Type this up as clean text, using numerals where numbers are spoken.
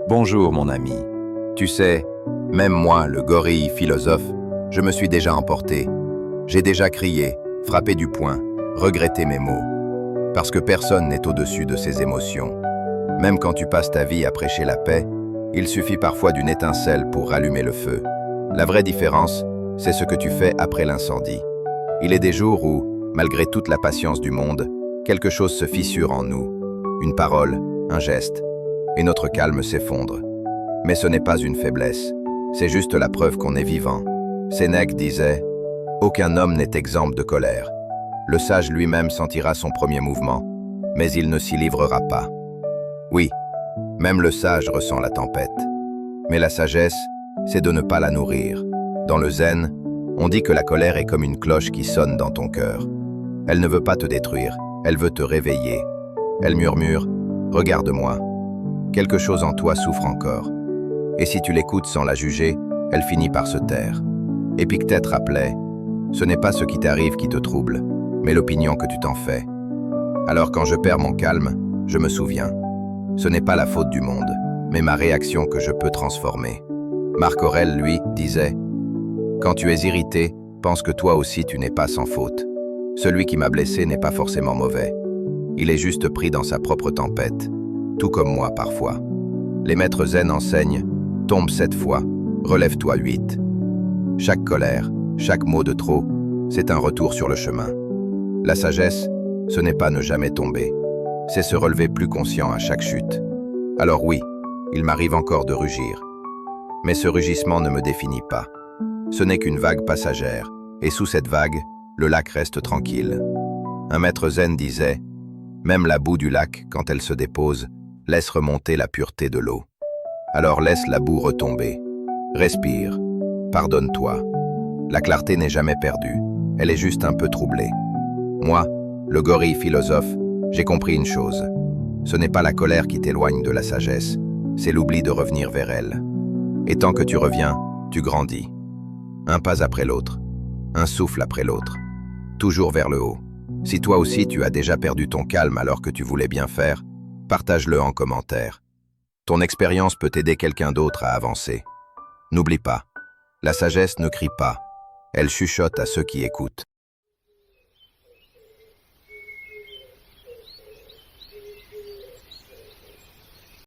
Bonjour mon ami. Tu sais, même moi, le gorille philosophe, je me suis déjà emporté. J'ai déjà crié, frappé du poing, regretté mes mots. Parce que personne n'est au-dessus de ses émotions. Même quand tu passes ta vie à prêcher la paix, il suffit parfois d'une étincelle pour rallumer le feu. La vraie différence, c'est ce que tu fais après l'incendie. Il est des jours où, malgré toute la patience du monde, quelque chose se fissure en nous. Une parole, un geste, et notre calme s'effondre. Mais ce n'est pas une faiblesse, c'est juste la preuve qu'on est vivant. Sénèque disait « Aucun homme n'est exempt de colère. Le sage lui-même sentira son premier mouvement, mais il ne s'y livrera pas. » Oui, même le sage ressent la tempête. Mais la sagesse, c'est de ne pas la nourrir. Dans le zen, on dit que la colère est comme une cloche qui sonne dans ton cœur. Elle ne veut pas te détruire, elle veut te réveiller. Elle murmure « Regarde-moi ». Quelque chose en toi souffre encore. Et si tu l'écoutes sans la juger, elle finit par se taire. Épictète rappelait « Ce n'est pas ce qui t'arrive qui te trouble, mais l'opinion que tu t'en fais. » Alors quand je perds mon calme, je me souviens. Ce n'est pas la faute du monde, mais ma réaction que je peux transformer. Marc Aurèle, lui, disait « Quand tu es irrité, pense que toi aussi tu n'es pas sans faute. Celui qui m'a blessé n'est pas forcément mauvais. Il est juste pris dans sa propre tempête. Tout comme moi parfois. Les maîtres zen enseignent « Tombe 7 fois, relève-toi 8 ». Chaque colère, chaque mot de trop, c'est un retour sur le chemin. La sagesse, ce n'est pas ne jamais tomber, c'est se relever plus conscient à chaque chute. Alors oui, il m'arrive encore de rugir. Mais ce rugissement ne me définit pas. Ce n'est qu'une vague passagère, et sous cette vague, le lac reste tranquille. Un maître zen disait « Même la boue du lac, quand elle se dépose, laisse remonter la pureté de l'eau. Alors laisse la boue retomber. Respire. Pardonne-toi. La clarté n'est jamais perdue. Elle est juste un peu troublée. Moi, le gorille philosophe, j'ai compris une chose. Ce n'est pas la colère qui t'éloigne de la sagesse. C'est l'oubli de revenir vers elle. Et tant que tu reviens, tu grandis. Un pas après l'autre. Un souffle après l'autre. Toujours vers le haut. Si toi aussi tu as déjà perdu ton calme alors que tu voulais bien faire, partage-le en commentaire. Ton expérience peut aider quelqu'un d'autre à avancer. N'oublie pas, la sagesse ne crie pas, elle chuchote à ceux qui écoutent.